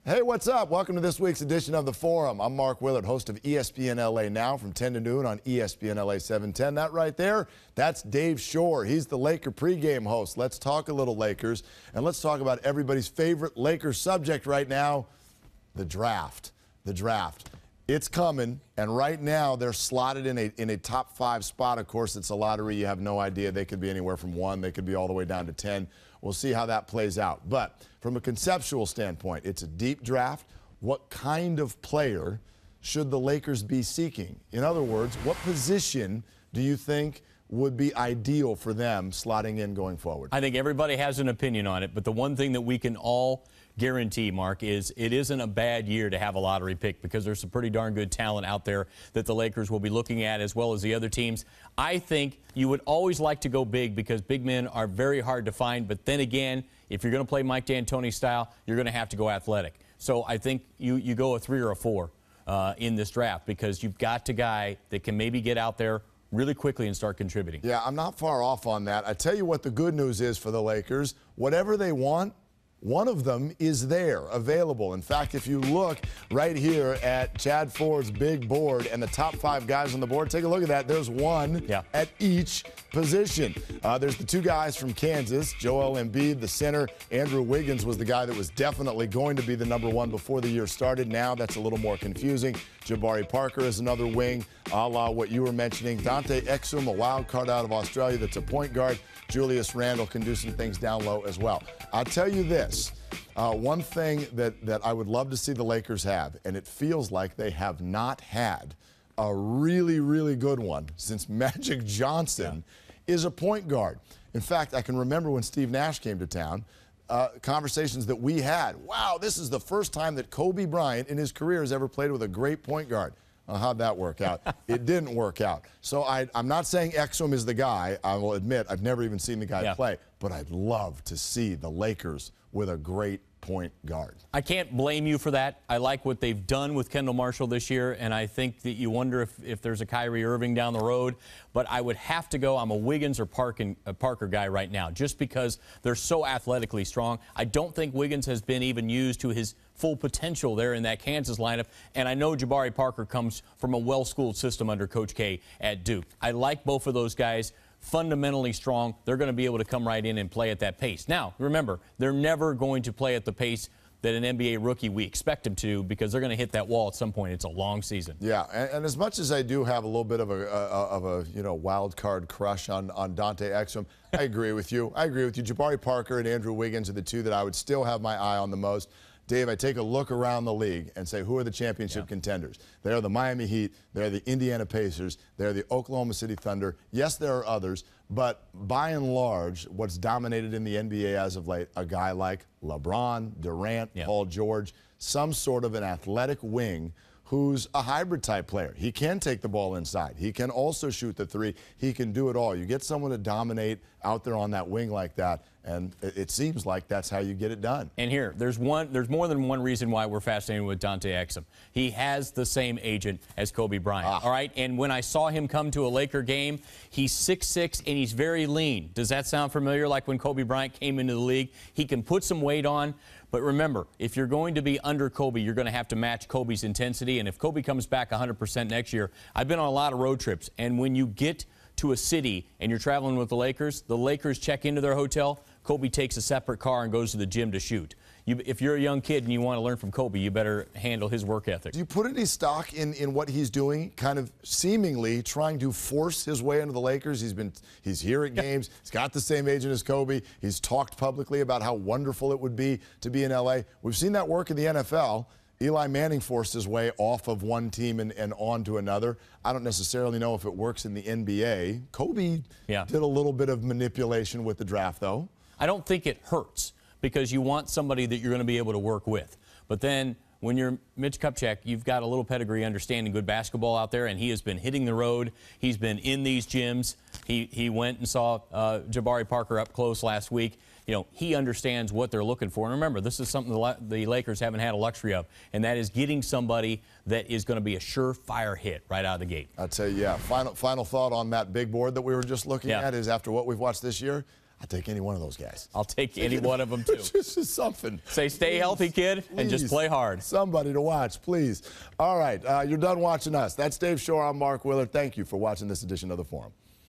Hey, what's up? Welcome to this week's edition of The Forum. I'm Mark Willard, host of ESPN LA Now from 10 to noon on ESPN LA 710. That right there, that's Dave Shore. He's the Laker pregame host. Let's talk a little Lakers, and let's talk about everybody's favorite Lakers subject right now, the draft. The draft. It's coming, and right now they're slotted in a top 5 spot. Of course, it's a lottery. You have no idea. They could be anywhere from 1. They could be all the way down to 10. We'll see how that plays out. But from a conceptual standpoint, it's a deep draft. What kind of player should the Lakers be seeking? In other words, what position do you think would be ideal for them slotting in going forward? I think everybody has an opinion on it, but the one thing that we can all guarantee, Mark, is it isn't a bad year to have a lottery pick because there's some pretty darn good talent out there that the Lakers will be looking at as well as the other teams. I think you would always like to go big because big men are very hard to find, but then again, if you're going to play Mike D'Antoni style, you're going to have to go athletic. So I think you go a 3 or a 4 in this draft because you've got a guy that can maybe get out there really quickly and start contributing. Yeah, I'm not far off on that. I tell you what the good news is for the Lakers. Whatever they want, one of them is there, available. In fact, if you look right here at Chad Ford's big board and the top 5 guys on the board, take a look at that. There's one at each position. There's the 2 guys from Kansas, Joel Embiid, the center. Andrew Wiggins was the guy that was definitely going to be the number 1 before the year started. Now that's a little more confusing. Jabari Parker is another wing, a la what you were mentioning. Dante Exum, a wild card out of Australia that's a point guard. Julius Randle can do some things down low as well. I'll tell you this, one thing that I would love to see the Lakers have, and it feels like they have not had a really, really good one since Magic Johnson, is a point guard. In fact, I can remember when Steve Nash came to town, conversations that we had. Wow, this is the first time that Kobe Bryant in his career has ever played with a great point guard. How'd that work out? It didn't work out. So I'm not saying Exum is the guy. I will admit I've never even seen the guy play. But I'd love to see the Lakers with a great point guard. I can't blame you for that. I like what they've done with Kendall Marshall this year, and I think that you wonder if there's a Kyrie Irving down the road. But I would have to go. I'm a Wiggins or Parker guy right now, just because they're so athletically strong. I don't think Wiggins has been even used to his full potential there in that Kansas lineup. And I know Jabari Parker comes from a well-schooled system under Coach K at Duke. I like both of those guys. Fundamentally strong. They're going to be able to come right in and play at that pace. Now, remember, they're never going to play at the pace that an NBA rookie we expect them to because they're going to hit that wall at some point. It's a long season. Yeah, and as much as I do have a little bit of a wild card crush on Dante Exum, I agree with you. I agree with you. Jabari Parker and Andrew Wiggins are the 2 that I would still have my eye on the most. Dave, I take a look around the league and say, who are the championship contenders? They're the Miami Heat. They're the Indiana Pacers. They're the Oklahoma City Thunder. Yes, there are others, but by and large, what's dominated in the NBA as of late, a guy like LeBron, Durant, Paul George, some sort of an athletic wing who's a hybrid type player. He can take the ball inside. He can also shoot the 3. He can do it all. You get someone to dominate out there on that wing like that, and it seems like that's how you get it done. And here, there's more than one reason why we're fascinated with Dante Exum. He has the same agent as Kobe Bryant, all right? And when I saw him come to a Laker game, he's 6'6", and he's very lean. Does that sound familiar, like when Kobe Bryant came into the league? He can put some weight on, but remember, if you're going to be under Kobe, you're going to have to match Kobe's intensity, and if Kobe comes back 100% next year, I've been on a lot of road trips, and when you get to a city and you're traveling with the Lakers check into their hotel, Kobe takes a separate car and goes to the gym to shoot. If you're a young kid and you want to learn from Kobe, you better handle his work ethic. Do you put any stock in what he's doing, kind of seemingly trying to force his way into the Lakers? He's here at games. He's got the same agent as Kobe. He's talked publicly about how wonderful it would be to be in L.A. We've seen that work in the NFL. Eli Manning forced his way off of one team and on to another. I don't necessarily know if it works in the NBA. Kobe did a little bit of manipulation with the draft, though. I don't think it hurts because you want somebody that you're going to be able to work with. But then when you're Mitch Kupchak, you've got a little pedigree understanding good basketball out there, and he has been hitting the road. He's been in these gyms. He went and saw Jabari Parker up close last week. You know, he understands what they're looking for. And remember, this is something the Lakers haven't had a luxury of, and that is getting somebody that is going to be a surefire hit right out of the gate. I'll tell you, final thought on that big board that we were just looking at is after what we've watched this year, I'll take any one of those guys. I'll take any one of them, too. Just something. Say, stay healthy, kid, and just play hard. Somebody to watch, please. All right, you're done watching us. That's Dave Shore. I'm Mark Willard. Thank you for watching this edition of The Forum.